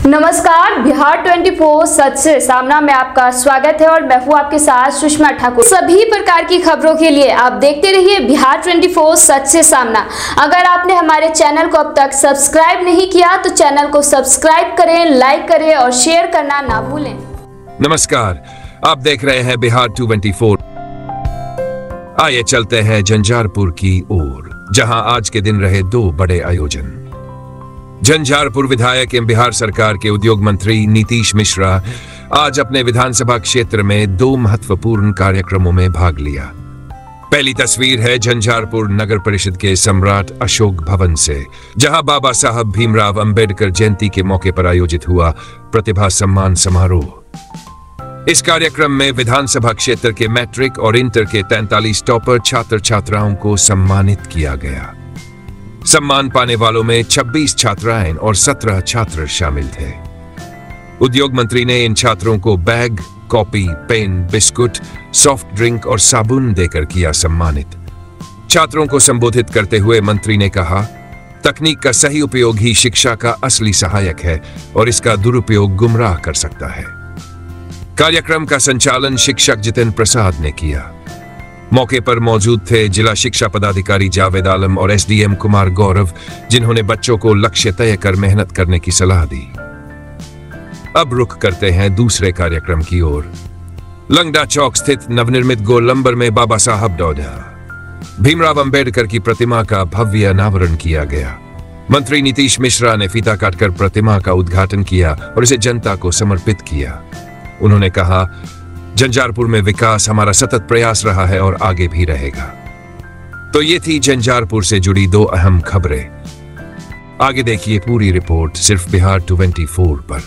नमस्कार, बिहार 24 सच से सामना में आपका स्वागत है और मैं हूँ आपके साथ सुषमा ठाकुर। सभी प्रकार की खबरों के लिए आप देखते रहिए बिहार 24 सच से सामना। अगर आपने हमारे चैनल को अब तक सब्सक्राइब नहीं किया तो चैनल को सब्सक्राइब करें, लाइक करें और शेयर करना ना भूलें। नमस्कार, आप देख रहे हैं बिहार 24। आइए चलते हैं झंझारपुर की ओर, जहां आज के दिन रहे दो बड़े आयोजन। झंझारपुर विधायक एवं बिहार सरकार के उद्योग मंत्री नीतीश मिश्रा आज अपने विधानसभा क्षेत्र में दो महत्वपूर्ण कार्यक्रमों में भाग लिया। पहली तस्वीर है झंझारपुर नगर परिषद के सम्राट अशोक भवन से, जहां बाबा साहब भीमराव अंबेडकर जयंती के मौके पर आयोजित हुआ प्रतिभा सम्मान समारोह। इस कार्यक्रम में विधानसभा क्षेत्र के मैट्रिक और इंटर के 43 टॉपर छात्र छात्राओं को सम्मानित किया गया। सम्मान पाने वालों में 26 छात्राएं और 17 छात्र शामिल थे। उद्योग मंत्री ने इन छात्रों को bag, copy, pen, biscuit, soft drink और साबुन देकर किया सम्मानित। छात्रों को संबोधित करते हुए मंत्री ने कहा, तकनीक का सही उपयोग ही शिक्षा का असली सहायक है और इसका दुरुपयोग गुमराह कर सकता है। कार्यक्रम का संचालन शिक्षक जितेंद्र प्रसाद ने किया। मौके पर मौजूद थे जिला शिक्षा पदाधिकारी जावेद आलम और एसडीएम कुमार गौरव, जिन्होंने बच्चों को लक्ष्य तय कर मेहनत करने की सलाह दी। अब रुख करते हैं दूसरे कार्यक्रम की ओर। लंगड़ा चौक स्थित नवनिर्मित गोलंबर में बाबा साहब भीमराव अंबेडकर की प्रतिमा का भव्य अनावरण किया गया। मंत्री नीतीश मिश्रा ने फीता काटकर प्रतिमा का उद्घाटन किया और इसे जनता को समर्पित किया। उन्होंने कहा, झंझारपुर में विकास हमारा सतत प्रयास रहा है और आगे भी रहेगा। तो ये थी झंझारपुर से जुड़ी दो अहम खबरें। आगे देखिए पूरी रिपोर्ट सिर्फ बिहार 24 पर।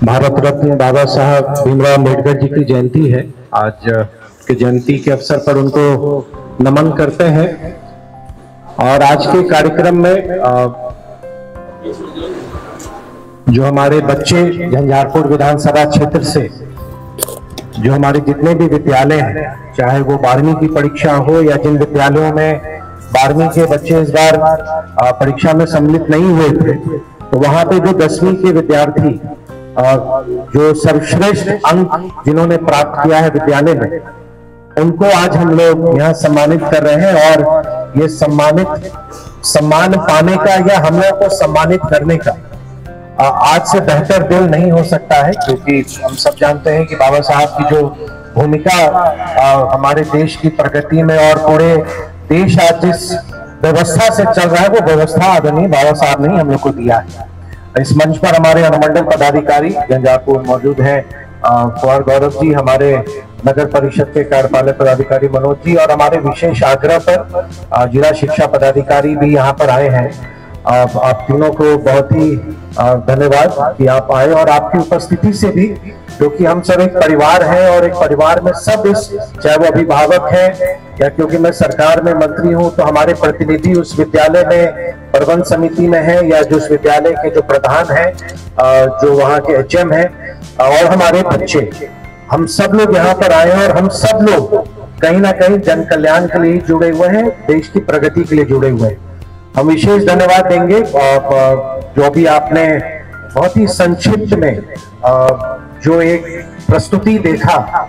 भारत रत्न बाबा साहब भीमराव अम्बेडकर जी की जयंती है। आज के जयंती के अवसर पर उनको नमन करते हैं और आज के कार्यक्रम में जो हमारे बच्चे झंझारपुर विधानसभा क्षेत्र से जो हमारे जितने भी विद्यालय हैं, चाहे वो 12वीं की परीक्षा हो या जिन विद्यालयों में 12वीं के बच्चे इस बार परीक्षा में सम्मिलित नहीं हुए थे, तो वहां पे जो 10वीं के विद्यार्थी जो सर्वश्रेष्ठ अंक जिन्होंने प्राप्त किया है विद्यालय में, उनको आज हम लोग यहाँ सम्मानित कर रहे हैं। और ये सम्मान पाने का या हम लोग को सम्मानित करने का आज से बेहतर दिन नहीं हो सकता है, क्योंकि हम सब जानते हैं कि बाबा साहब की जो भूमिका हमारे देश की प्रगति में और पूरे देश आज जिस व्यवस्था से चल रहा है, वो व्यवस्था आदरणीय बाबा साहब ने हम लोग को दिया है। इस मंच पर हमारे अनुमंडल पदाधिकारी झंझारपुर मौजूद हैं, कुमार गौरव जी, हमारे नगर परिषद के कार्यपालक पदाधिकारी मनोज जी, और हमारे विशेष आग्रह पर जिला शिक्षा पदाधिकारी भी यहाँ पर आए हैं। आप तीनों को बहुत ही धन्यवाद कि आप आए और आपकी उपस्थिति से भी, क्योंकि हम सब एक परिवार हैं और एक परिवार में सब चाहे वो अभिभावक हैं या क्योंकि मैं सरकार में मंत्री हूं तो हमारे प्रतिनिधि उस विद्यालय में प्रबंध समिति में है या जो उस विद्यालय के जो प्रधान हैं, जो वहाँ के एचएम हैं और हमारे बच्चे, हम सब लोग यहाँ पर आए हैं और हम सब लोग कहीं ना कहीं जन कल्याण के लिए जुड़े हुए हैं, देश की प्रगति के लिए जुड़े हुए हैं। हम विशेष धन्यवाद देंगे जो भी आपने बहुत ही संक्षिप्त में जो एक प्रस्तुति देखा,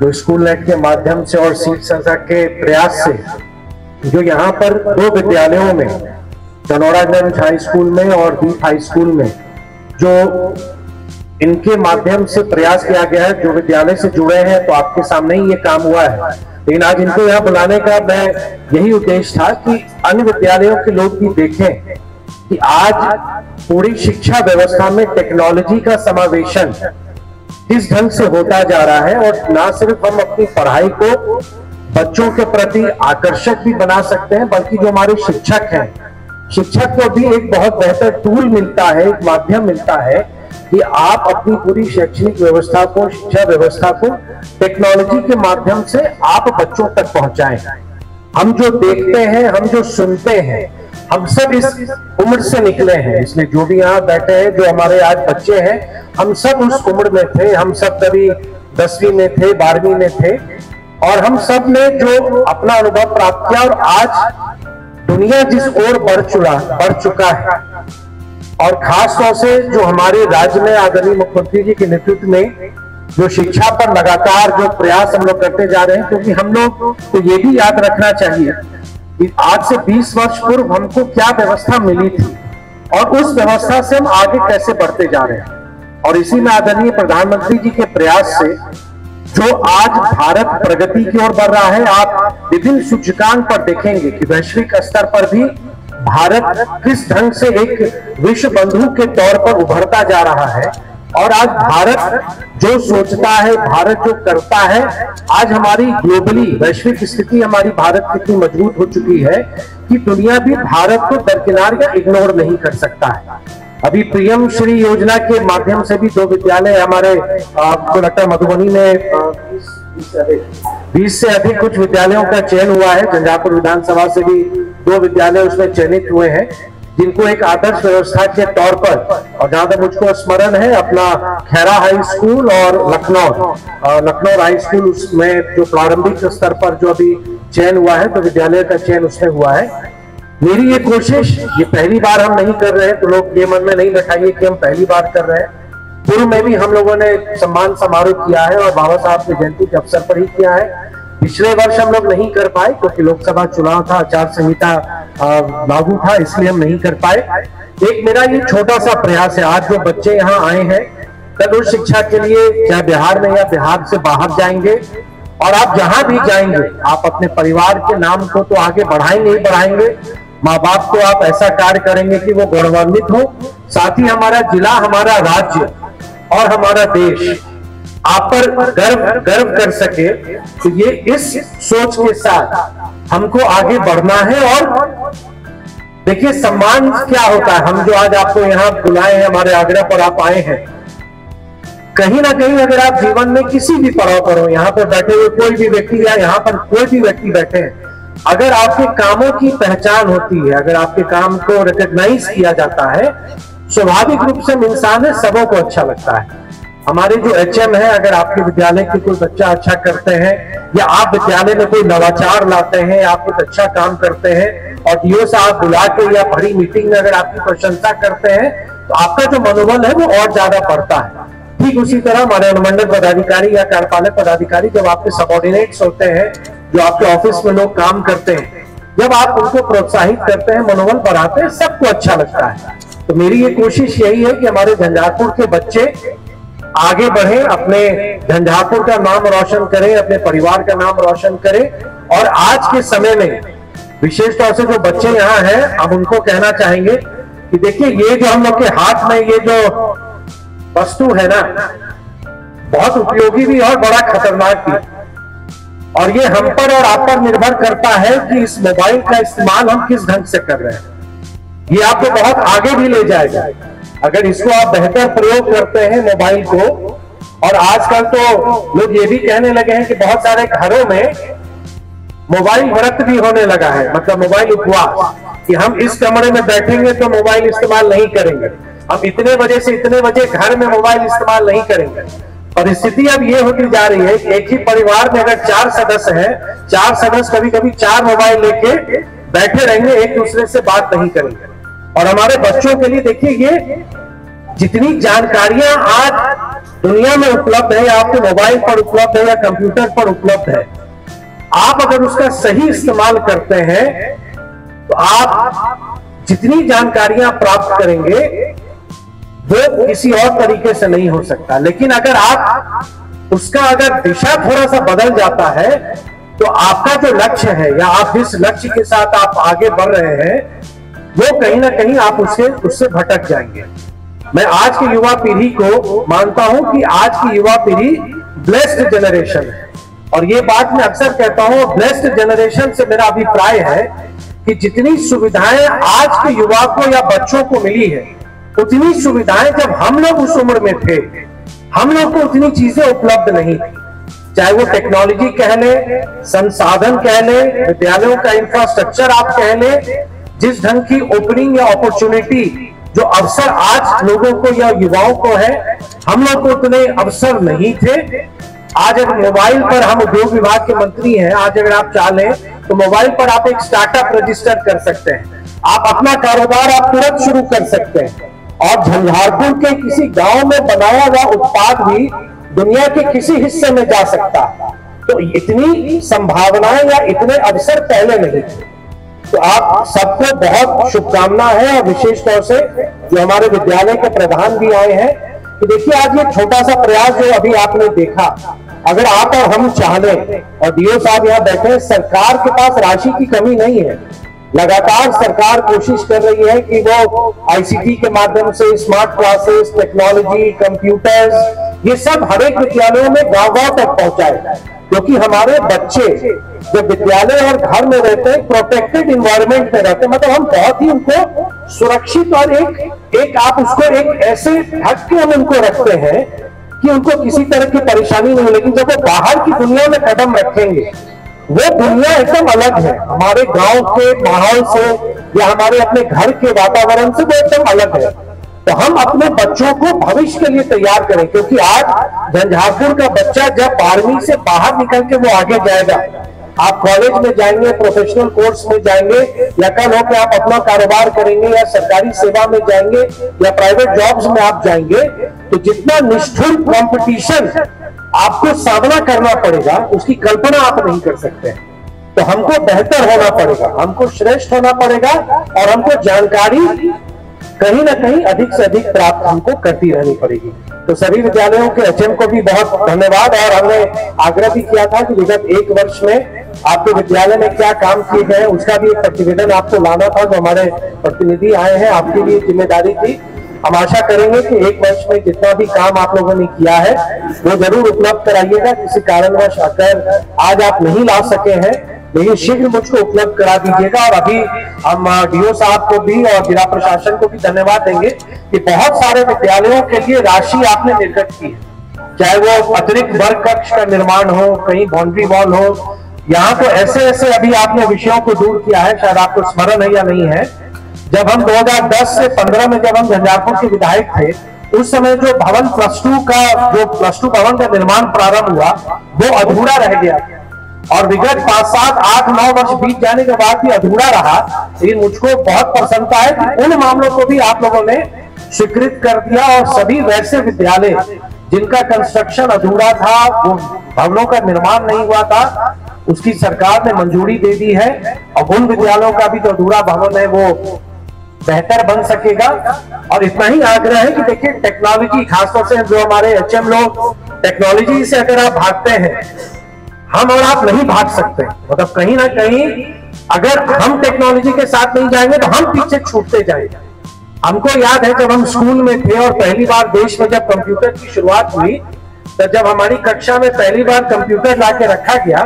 जो स्कूल नेट के माध्यम से और सीट संस्था के प्रयास से, जो यहाँ पर दो विद्यालयों में, चनौरागंज हाई स्कूल में और दीप हाई स्कूल में, जो इनके माध्यम से प्रयास किया गया है, जो विद्यालय से जुड़े हैं, तो आपके सामने ही ये काम हुआ है। लेकिन आज इनको यहाँ बुलाने का मैं यही उद्देश्य था कि अन्य विद्यालयों के लोग भी देखें कि आज पूरी शिक्षा व्यवस्था में टेक्नोलॉजी का समावेशन किस ढंग से होता जा रहा है, और ना सिर्फ हम अपनी पढ़ाई को बच्चों के प्रति आकर्षक भी बना सकते हैं, बल्कि जो हमारे शिक्षक हैं, शिक्षक को भी एक बहुत बेहतर टूल मिलता है, एक माध्यम मिलता है कि आप अपनी पूरी शैक्षणिक व्यवस्था को, शिक्षा व्यवस्था को टेक्नोलॉजी के माध्यम से आप बच्चों तक पहुंचाएं। हम जो देखते हैं, हम जो सुनते हैं, हम सब इस उम्र से निकले हैं। इसलिए जो भी यहाँ बैठे हैं, जो हमारे आज बच्चे हैं, हम सब उस उम्र में थे। हम सब कभी 10वीं में थे, 12वीं में थे, और हम सब ने जो अपना अनुभव प्राप्त किया, और आज दुनिया जिस ओर बढ़ चुका है, और खास तौर से जो हमारे राज्य में आदरणीय मुख्यमंत्री जी के नेतृत्व में जो शिक्षा पर लगातार जो प्रयास हम लोग करते जा रहे हैं, क्योंकि हम लोग को ये भी याद रखना चाहिए कि आज से 20 वर्ष पूर्व हमको क्या व्यवस्था मिली थी और उस व्यवस्था से हम आगे कैसे बढ़ते जा रहे हैं। और इसी में आदरणीय प्रधानमंत्री जी के प्रयास से जो आज भारत प्रगति की ओर बढ़ रहा है, आप विभिन्न सूचकांक पर देखेंगे कि वैश्विक स्तर पर भी भारत किस ढंग से एक विश्व बंधु के तौर पर उभरता जा रहा है। और आज भारत जो सोचता है, भारत जो करता है, आज हमारी ग्लोबली वैश्विक स्थिति हमारी भारत की इतनी मजबूत हो चुकी है कि दुनिया भी भारत को दरकिनार या इग्नोर नहीं कर सकता है। अभी पीएम श्री योजना के माध्यम से भी 2 विद्यालय हमारे आपको लगता है मधुबनी में 20 से अधिक कुछ विद्यालयों का चयन हुआ है। झंझारपुर विधानसभा से भी 2 विद्यालय उसमें चयनित हुए हैं, जिनको एक आदर्श व्यवस्था के तौर पर, और जहां तक मुझको स्मरण है, अपना खैरा हाई स्कूल और लखनऊ हाई स्कूल, उसमें जो प्रारंभिक स्तर पर जो अभी चयन हुआ है, तो विद्यालय का चयन उसमें हुआ है। मेरी ये कोशिश, ये पहली बार हम नहीं कर रहे हैं, तो लोग ये मन में नहीं बैठाइए कि हम पहली बार कर रहे हैं। पूर्व में भी हम लोगों ने सम्मान समारोह किया है और बाबा साहब की जयंती के अवसर पर ही किया है। पिछले वर्ष हम लोग नहीं कर पाए क्योंकि लोकसभा चुनाव था, आचार संहिता लागू था, इसलिए हम नहीं कर पाए। एक मेरा ये छोटा सा प्रयास है, आज जो बच्चे यहाँ आए हैं, कल उच्च शिक्षा के लिए चाहे बिहार में या बिहार से बाहर जाएंगे, और आप जहां भी जाएंगे आप अपने परिवार के नाम को तो आगे बढ़ाएंगे ही बढ़ाएंगे, माँ बाप को आप ऐसा कार्य करेंगे कि वो गौरवान्वित हो, साथ ही हमारा जिला, हमारा राज्य और हमारा देश आप पर गर्व कर सके। तो ये इस सोच के साथ हमको आगे बढ़ना है। और देखिए, सम्मान क्या होता है, हम जो आज आपको यहाँ बुलाए हैं, हमारे आग्रह पर आप आए हैं, कहीं ना कहीं अगर आप जीवन में किसी भी पड़ाव पर हो, यहाँ पर बैठे हुए कोई भी व्यक्ति या यहाँ पर कोई भी व्यक्ति बैठे हैं, अगर आपके कामों की पहचान होती है, अगर आपके काम को रिकॉग्नाइज किया जाता है, स्वाभाविक रूप से इंसान है, सबों को अच्छा लगता है। हमारे जो एचएम है, अगर आपके विद्यालय के कोई बच्चा अच्छा करते हैं, या आप विद्यालय में कोई नवाचार लाते हैं, आप कुछ अच्छा काम करते हैं, और डीओ साहब बुला के या बड़ी मीटिंग में अगर आपकी प्रशंसा करते हैं, तो आपका जो मनोबल है वो और ज्यादा बढ़ता है। ठीक उसी तरह हमारे अनुमंडल पदाधिकारी या कार्यपालक पदाधिकारी, जब आपके सबऑर्डिनेट्स होते हैं, जो आपके ऑफिस में लोग काम करते हैं, जब आप उनको प्रोत्साहित करते हैं, मनोबल बढ़ाते हैं, सबको अच्छा लगता है। तो मेरी ये कोशिश यही है कि हमारे झंझारपुर के बच्चे आगे बढ़े, अपने झंझारपुर का नाम रोशन करें, अपने परिवार का नाम रोशन करें। और आज के समय में विशेष तौर से जो बच्चे यहाँ हैं, अब उनको कहना चाहेंगे कि देखिए, ये जो हम लोग के हाथ में ये जो वस्तु है ना, बहुत उपयोगी भी और बड़ा खतरनाक भी, और ये हम पर और आप पर निर्भर करता है कि इस मोबाइल का इस्तेमाल हम किस ढंग से कर रहे हैं। ये आपको बहुत आगे भी ले जाएगा अगर इसको आप बेहतर प्रयोग करते हैं मोबाइल को। और आजकल तो लोग ये भी कहने लगे हैं कि बहुत सारे घरों में मोबाइल व्रत भी होने लगा है, मतलब मोबाइल उपवास, कि हम इस कमरे में बैठेंगे तो मोबाइल इस्तेमाल नहीं करेंगे, हम इतने बजे से इतने बजे घर में मोबाइल इस्तेमाल नहीं करेंगे। परिस्थिति अब ये होती जा रही है कि एक ही परिवार में अगर 4 सदस्य हैं, 4 सदस्य कभी कभी 4 मोबाइल लेके बैठे रहेंगे, एक दूसरे से बात नहीं करेंगे। और हमारे बच्चों के लिए देखिए, ये जितनी जानकारियां आज दुनिया में उपलब्ध है, या आपके मोबाइल पर उपलब्ध है या कंप्यूटर पर उपलब्ध है, आप अगर उसका सही इस्तेमाल करते हैं तो आप जितनी जानकारियां प्राप्त करेंगे वो किसी और तरीके से नहीं हो सकता। लेकिन अगर आप उसका अगर दिशा थोड़ा सा बदल जाता है, तो आपका जो लक्ष्य है या आप जिस लक्ष्य के साथ आप आगे बढ़ रहे हैं, वो कहीं ना कहीं आप उससे भटक जाएंगे। मैं आज की युवा पीढ़ी को मानता हूं कि आज की युवा पीढ़ी ब्लेस्ड जनरेशन है, और ये बात मैं अक्सर कहता हूं। ब्लेस्ड जनरेशन से मेरा अभिप्राय है कि जितनी सुविधाएं आज के युवा को या बच्चों को मिली है, उतनी सुविधाएं जब हम लोग उस उम्र में थे, हम लोग को उतनी चीजें उपलब्ध नहीं थी। चाहे वो टेक्नोलॉजी कह ले, संसाधन कह ले, विद्यालयों का इंफ्रास्ट्रक्चर आप कह ले, जिस ढंग की ओपनिंग या अपॉर्चुनिटी जो अवसर आज लोगों को या युवाओं को है, हम लोग को उतने अवसर नहीं थे। आज अगर मोबाइल पर, हम उद्योग विभाग के मंत्री हैं, आज अगर आप चाहें तो मोबाइल पर आप एक स्टार्टअप रजिस्टर कर सकते हैं, आप अपना कारोबार आप तुरंत शुरू कर सकते हैं, और झंझारपुर के किसी गांव में बनाया हुआ उत्पाद भी दुनिया के किसी हिस्से में जा सकता है। तो इतनी संभावनाएं या इतने अवसर पहले नहीं थे। तो आप सबको बहुत शुभकामना है, और विशेष तौर से जो हमारे विद्यालय के प्रधान भी आए हैं, कि देखिए आज ये छोटा सा प्रयास जो अभी आपने देखा, अगर आप और हम चाह लें, और डीओ साहब यहाँ बैठे, सरकार के पास राशि की कमी नहीं है, लगातार सरकार कोशिश कर रही है कि वो आईसीटी के माध्यम से स्मार्ट क्लासेस, टेक्नोलॉजी, कंप्यूटर्स, ये सब हर एक विद्यालयों में गांव-गांव तक पहुंचाए, क्योंकि हमारे बच्चे जब विद्यालय और घर में रहते हैं, प्रोटेक्टेड इन्वायरमेंट में रहते हैं, मतलब हम बहुत ही उनको सुरक्षित और एक आप उसको एक ऐसे ढक के हम उनको रखते हैं कि उनको किसी तरह की परेशानी नहीं हो। लेकिन जब वो बाहर की दुनिया में कदम रखेंगे, वो दुनिया एकदम अलग है, हमारे गांव के माहौल से या हमारे अपने घर के वातावरण से वो एकदम अलग है। तो हम अपने बच्चों को भविष्य के लिए तैयार करें, क्योंकि आज झंझारपुर का बच्चा जब 12वीं से बाहर निकल के वो आगे जाएगा, आप कॉलेज में जाएंगे, प्रोफेशनल कोर्स में जाएंगे, या कल हो के आप अपना कारोबार करेंगे, या सरकारी सेवा में जाएंगे, या प्राइवेट जॉब्स में आप जाएंगे, तो जितना निष्ठुर कंपटीशन आपको सामना करना पड़ेगा, उसकी कल्पना आप नहीं कर सकते। तो हमको बेहतर होना पड़ेगा, हमको श्रेष्ठ होना पड़ेगा, और हमको जानकारी कहीं ना कहीं अधिक से अधिक प्राप्त हमको करती रहनी पड़ेगी। तो सभी विद्यालयों के एचएम को भी बहुत धन्यवाद, और हमने आग्रह भी किया था कि विगत 1 वर्ष में आपके विद्यालय में क्या काम किए गए, उसका भी एक प्रतिवेदन आपको लाना था। जो हमारे प्रतिनिधि आए हैं, आपके लिए जिम्मेदारी थी। हम आशा करेंगे कि 1 वर्ष में जितना भी काम आप लोगों ने किया है वो जरूर उपलब्ध कराइएगा। किसी कारणवश अगर आज आप नहीं ला सके हैं, लेकिन शीघ्र मुझको उपलब्ध करा दीजिएगा। और अभी हम डीओ साहब को भी और जिला प्रशासन को भी धन्यवाद देंगे कि बहुत सारे विद्यालयों के लिए राशि आपने निर्गत की है, चाहे वो अतिरिक्त वर्ग कक्ष का निर्माण हो, कहीं बाउंड्री वॉल हो, यहाँ तो ऐसे अभी आपने विषयों को दूर किया है, शायद आपको स्मरण है या नहीं है। जब हम 2010 से 15 में जब हम झंझारपुर के विधायक थे, उस समय जो भवन प्लस टू भवन का निर्माण प्रारंभ हुआ, वो अधूरा रह गया, और विगत 5, 7, 8, 9 वर्ष बीत जाने के बाद भी अधूरा रहा। लेकिन मुझको बहुत प्रसन्नता है कि उन मामलों को भी आप लोगों ने स्वीकृत कर दिया, और सभी वैसे विद्यालय जिनका कंस्ट्रक्शन अधूरा था, वो भवनों का निर्माण नहीं हुआ था, उसकी सरकार ने मंजूरी दे दी है, और उन विद्यालयों का भी जो अधूरा भवन है वो बेहतर बन सकेगा। और इतना ही आग्रह है कि देखिए टेक्नोलॉजी, खासतौर से जो हमारे एचएम लोग, टेक्नोलॉजी से अगर आप भागते हैं, हम और आप नहीं भाग सकते। मतलब कहीं ना कहीं अगर हम टेक्नोलॉजी के साथ नहीं जाएंगे तो हम पीछे छूटते जाएंगे। हमको याद है जब हम स्कूल में थे और पहली बार देश में जब कंप्यूटर की शुरुआत हुई, तो जब हमारी कक्षा में पहली बार कंप्यूटर लाके रखा गया,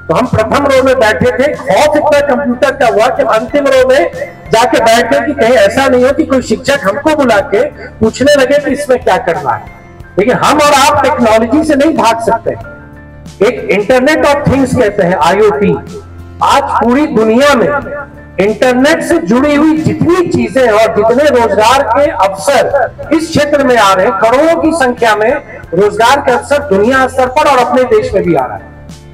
तो हम प्रथम रो में बैठे थे। खौफ इतना कंप्यूटर का हुआ कि अंतिम रो में जाके बैठे कि कहीं ऐसा नहीं हो कि कोई शिक्षक हमको बुला के पूछने लगे कि इसमें क्या करना है। लेकिन हम और आप टेक्नोलॉजी से नहीं भाग सकते। एक इंटरनेट ऑफ थिंग्स कहते हैं, IoT। आज पूरी दुनिया में इंटरनेट से जुड़ी हुई जितनी चीजें और जितने रोजगार के अवसर इस क्षेत्र में आ रहे हैं, करोड़ों की संख्या में रोजगार के अवसर दुनिया स्तर पर और अपने देश में भी आ रहा है।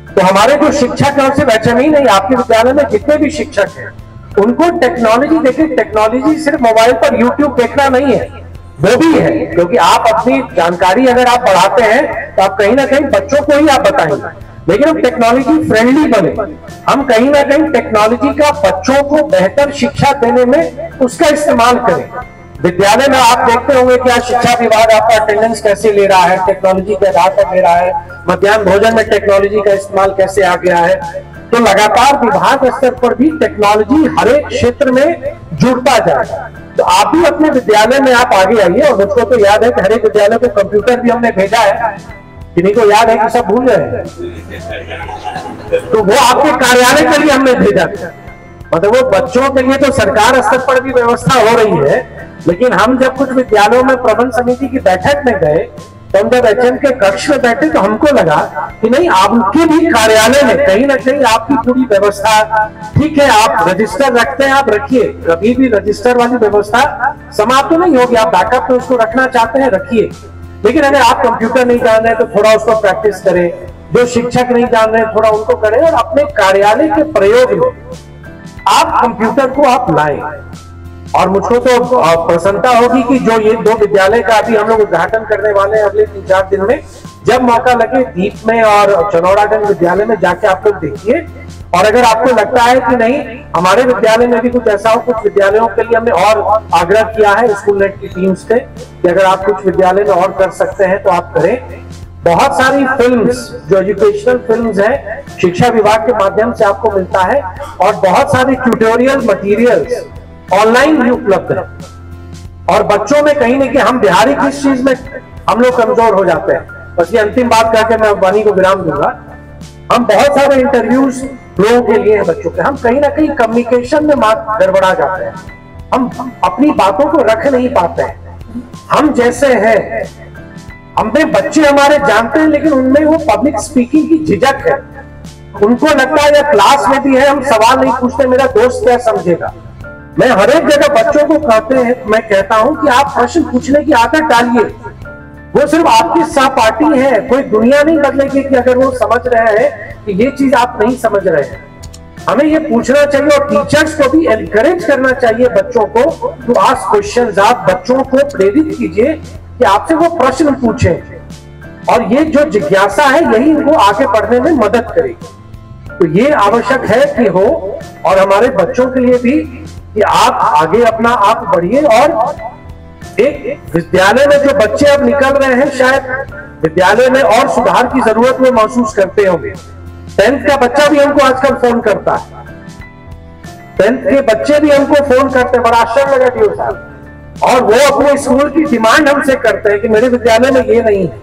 तो हमारे जो शिक्षक हैं, सिर्फ एचएम ही नहीं, आपके विद्यालय में जितने भी शिक्षक हैं, उनको टेक्नोलॉजी, देखिए टेक्नोलॉजी सिर्फ मोबाइल पर यूट्यूब देखना नहीं है, वो भी है, क्योंकि आप अपनी जानकारी अगर आप बढ़ाते हैं तो आप कहीं ना कहीं बच्चों को ही आप बताएंगे। लेकिन हम टेक्नोलॉजी फ्रेंडली बने, हम कहीं ना कहीं टेक्नोलॉजी का बच्चों को बेहतर शिक्षा देने में उसका इस्तेमाल करें। विद्यालय में आप देखते होंगे कि आज शिक्षा विभाग आपका अटेंडेंस कैसे ले रहा है, टेक्नोलॉजी के आधार पर ले रहा है, मध्याह्न भोजन में टेक्नोलॉजी का इस्तेमाल कैसे आ गया है। तो लगातार विभाग स्तर पर भी टेक्नोलॉजी हर एक क्षेत्र में जुड़ता जाएगा। तो आप भी अपने विद्यालय में आप आगे आइए। और मुझको तो याद है कि हर एक विद्यालय को कंप्यूटर भी हमने भेजा है, किन्हीं को याद है कि सब भूल गए हैं, तो वो आपके कार्यालय के लिए हमने भेजा था। मतलब वो बच्चों के लिए तो सरकार स्तर पर भी व्यवस्था हो रही है, लेकिन हम जब कुछ विद्यालयों में प्रबंध समिति की बैठक में गए, तो हम जब एचएम के कक्ष में बैठे तो हमको लगा कि नहीं, आपके भी कार्यालय में कहीं ना कहीं आपकी पूरी व्यवस्था ठीक है। आप रजिस्टर रखते हैं, आप रखिए, कभी भी रजिस्टर वाली व्यवस्था समाप्त नहीं होगी। आप बैकअप में उसको रखना चाहते हैं, रखिए। लेकिन अगर आप कंप्यूटर नहीं जान रहे तो थोड़ा उसको प्रैक्टिस करें, जो शिक्षक नहीं जान रहे थोड़ा उनको करें, और अपने कार्यालय के प्रयोग में आप कंप्यूटर को आप लाएं। और मुझको तो प्रसन्नता होगी कि जो ये 2 विद्यालय का अभी हम लोग उद्घाटन करने वाले हैं अगले 3-4 दिन में, जब मौका लगे दीप में और चनौरागंज विद्यालय में जाके आप लोग देखिए। और अगर आपको लगता है कि नहीं हमारे विद्यालय में भी कुछ ऐसा हो, कुछ विद्यालयों के लिए हमने और आग्रह किया है स्कूल नेट की टीम से कि अगर आप कुछ विद्यालय में और कर सकते हैं तो आप करें। बहुत सारी फिल्म्स जो एजुकेशनल फिल्म्स हैं शिक्षा विभाग के माध्यम से आपको मिलता है, और बहुत सारे ट्यूटोरियल मटेरियल्स ऑनलाइन भी उपलब्ध है। और बच्चों में कहीं नहीं कि हम बिहारी किस चीज में हम लोग कमजोर हो जाते हैं। बस ये अंतिम बात करके मैं वाणी को विराम दूंगा। हम बहुत सारे इंटरव्यूज लोगों के लिए हैं बच्चों के, हम कहीं ना कहीं कम्युनिकेशन में गड़बड़ा जाते हैं, हम अपनी बातों को रख नहीं पाते हैं। हम जैसे हैं, हमें बच्चे हमारे जानते हैं लेकिन उनमें वो पब्लिक स्पीकिंग की झिझक है। उनको लगता है या क्लास में भी है हम सवाल नहीं पूछते, मेरा दोस्त क्या समझेगा। मैं हर एक जगह बच्चों को मैं कहता हूं कि आप प्रश्न पूछने की आदत डालिए। वो सिर्फ आपकी सहपाठी है, कोई दुनिया नहीं बदलेगी कि अगर वो समझ रहे हैं कि ये चीज आप नहीं समझ रहे हैं। हमें ये पूछना चाहिए और टीचर्स को भी एनकरेज करना चाहिए बच्चों को टू आस्क क्वेश्चंस। आप बच्चों को प्रेरित कीजिए कि आपसे वो प्रश्न पूछें, और ये जो जिज्ञासा है यही इनको आगे बढ़ने में मदद करेगी। तो ये आवश्यक है कि हो, और हमारे बच्चों के लिए भी कि आप आगे अपना आप बढ़िए। और एक विद्यालय में जो बच्चे अब निकल रहे हैं शायद विद्यालय में और सुधार की जरूरत में महसूस करते होंगे। 10th का बच्चा भी हमको आजकल फोन करता है, 10th के बच्चे भी हमको फोन करते हैं, बड़ा आश्चर्य लगा डीओ साहब। और वो अपने स्कूल की डिमांड हमसे करते हैं कि मेरे विद्यालय में ये नहीं है।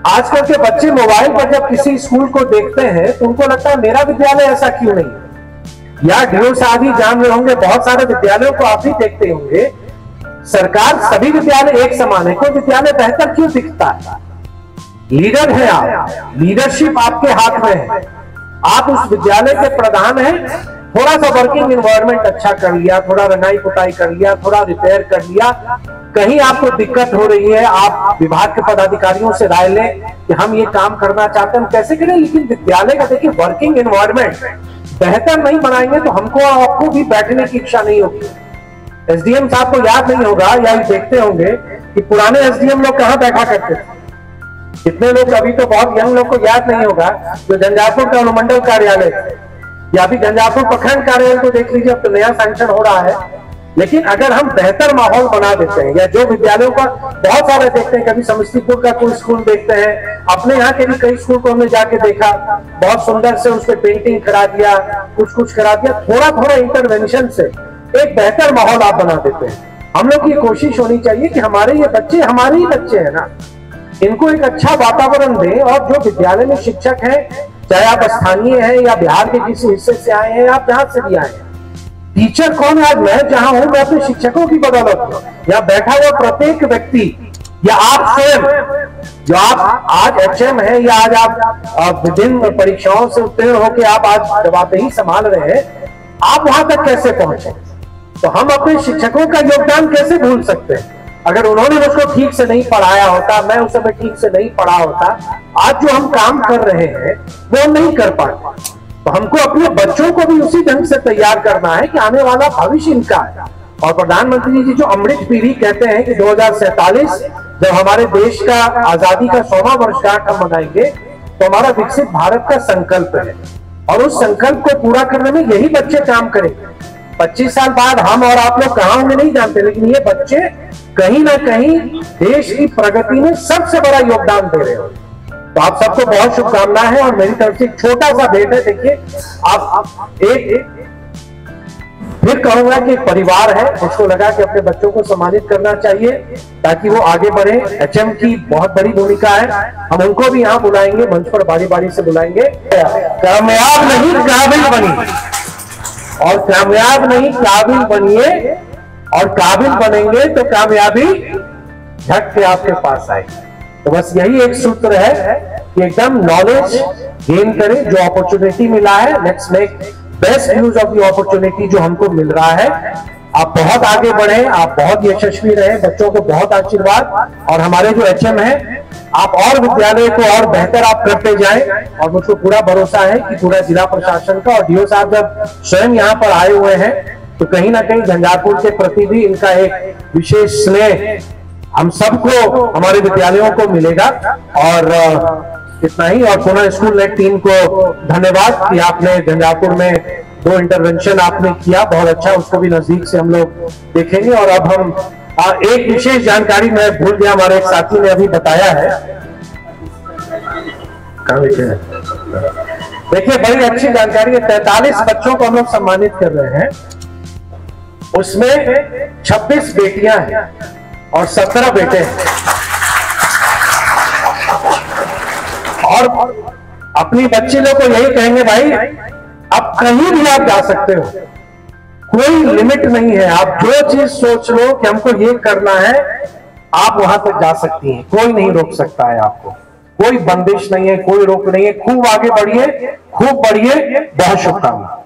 आजकल के बच्चे मोबाइल पर जब किसी स्कूल को देखते हैं तो उनको लगता है मेरा विद्यालय ऐसा क्यों नहीं। या डीओ साहब ही जान रहे होंगे, बहुत सारे विद्यालयों को आप भी देखते होंगे, सरकार सभी विद्यालय एक समान है, कोई विद्यालय बेहतर क्यों दिखता है। लीडर है आप, लीडरशिप आपके हाथ में है, आप उस विद्यालय के प्रधान हैं। थोड़ा सा वर्किंग एनवायरनमेंट अच्छा कर लिया, थोड़ा रंगाई पुताई कर लिया, थोड़ा रिपेयर कर लिया, कहीं आपको दिक्कत हो रही है आप विभाग के पदाधिकारियों से राय लें कि हम ये काम करना चाहते हैं, हम कैसे करें। लेकिन विद्यालय का देखिए वर्किंग एनवायरनमेंट बेहतर नहीं बनाएंगे तो हमको आपको भी बैठने की इच्छा नहीं होगी। एसडीएम साहब को याद नहीं होगा या देखते होंगे कि पुराने एसडीएम लोग कहाँ बैठा करते थे। कितने लोग, अभी तो बहुत यंग लोग को याद नहीं होगा, जो झंझारपुर का अनुमंडल कार्यालय या अभी झंझारपुर प्रखंड कार्यालय को देख लीजिए, अब तो नया सैंक्शन हो रहा है। लेकिन अगर हम बेहतर माहौल बना देते हैं, या जो विद्यालयों का बहुत सारे देखते हैं, कभी समस्तीपुर का कोई स्कूल देखते हैं, अपने यहाँ के भी कई स्कूल को हमने जाके देखा, बहुत सुंदर से उस पर पेंटिंग करा दिया, कुछ करा दिया, थोड़ा थोड़ा इंटरवेंशन से एक बेहतर माहौल आप बना देते हैं। हम लोग की कोशिश होनी चाहिए कि हमारे ये बच्चे हमारे ही बच्चे हैं ना, इनको एक अच्छा वातावरण दें। और जो विद्यालय में शिक्षक हैं, चाहे आप स्थानीय हैं या बिहार के किसी हिस्से से आए हैं, आप जहां से भी आए हैं, टीचर कौन है। आज मैं जहां हूं मैं अपने शिक्षकों की बदौलत हूं। यहाँ बैठा हुआ प्रत्येक व्यक्ति या आप स्वयं जो आप आज एचएम है या आज आप विभिन्न परीक्षाओं से उत्तीर्ण होकर आप आज जवाबदेही संभाल रहे हैं, आप वहां तक कैसे पहुंचे। तो हम अपने शिक्षकों का योगदान कैसे भूल सकते हैं। अगर उन्होंने मुझको ठीक से नहीं पढ़ाया होता, मैं उस समय ठीक से नहीं पढ़ा होता, आज जो हम काम कर रहे हैं वो हम नहीं कर पाते। तो हमको अपने बच्चों को भी उसी ढंग से तैयार करना है कि आने वाला भविष्य इनका है। और प्रधानमंत्री जी जो अमृत पीढ़ी कहते हैं कि 2047 जब हमारे देश का आजादी का 100वां वर्षगांठ हम मनाएंगे तो हमारा विकसित भारत का संकल्प है, और उस संकल्प को पूरा करने में यही बच्चे काम करेंगे। 25 साल बाद हम और आप लोग कहां होंगे नहीं जानते, लेकिन ये बच्चे कहीं ना कहीं देश की प्रगति में सबसे बड़ा योगदान दे रहे हो। तो आप सबको बहुत शुभकामनाएं हैं, और मेरी तरफ से एक छोटा सा भेंट है। देखिए आप एक फिर कहूंगा कि एक परिवार है, मुझको लगा कि अपने बच्चों को सम्मानित करना चाहिए ताकि वो आगे बढ़े। एचएम की बहुत बड़ी भूमिका है, हम उनको भी यहाँ बुलाएंगे, मंच पर बारी बारी से बुलाएंगे। कामयाब नहीं काबिल बनिए, और कामयाब नहीं काबिल बनिए, और काबिल बनेंगे तो कामयाबी झट से आपके पास आएगी। तो बस यही एक सूत्र है कि एकदम नॉलेज गेन करें, जो अपॉर्चुनिटी मिला है let's make best use of the opportunity जो हमको मिल रहा है। आप बहुत आगे बढ़े, आप बहुत यशस्वी रहे, बच्चों को बहुत आशीर्वाद, और हमारे जो एचएम हैं आप और विद्यालय को और बेहतर आप करते जाएं। और मुझको पूरा भरोसा है कि पूरा जिला प्रशासन का और डीओ साहब जब स्वयं यहाँ पर आए हुए हैं तो कहीं ना कहीं झंझारपुर के प्रति भी इनका एक विशेष स्नेह हम सबको, हमारे विद्यालयों को मिलेगा। और इतना ही। और पुनः स्कूल नेट टीम को धन्यवाद कि आपने झंझारपुर में 2 इंटरवेंशन आपने किया, बहुत अच्छा, उसको भी नजदीक से हम लोग देखेंगे। और अब हम एक विशेष जानकारी मैं भूल गया, हमारे एक साथी ने अभी बताया है, देखिए बड़ी अच्छी जानकारी है। 43 बच्चों को हम लोग सम्मानित कर रहे हैं, उसमें 26 बेटियां हैं और 17 बेटे हैं। और अपनी बच्ची लोग को यही कहेंगे, भाई अब कहीं भी आप जा सकते हो, कोई लिमिट नहीं है। आप जो चीज सोच लो कि हमको ये करना है, आप वहां तक जा सकती हैं, कोई नहीं रोक सकता है आपको, कोई बंदिश नहीं है, कोई रोक नहीं है। खूब आगे बढ़िए, खूब बढ़िए। बहुत शुभकामनाएं।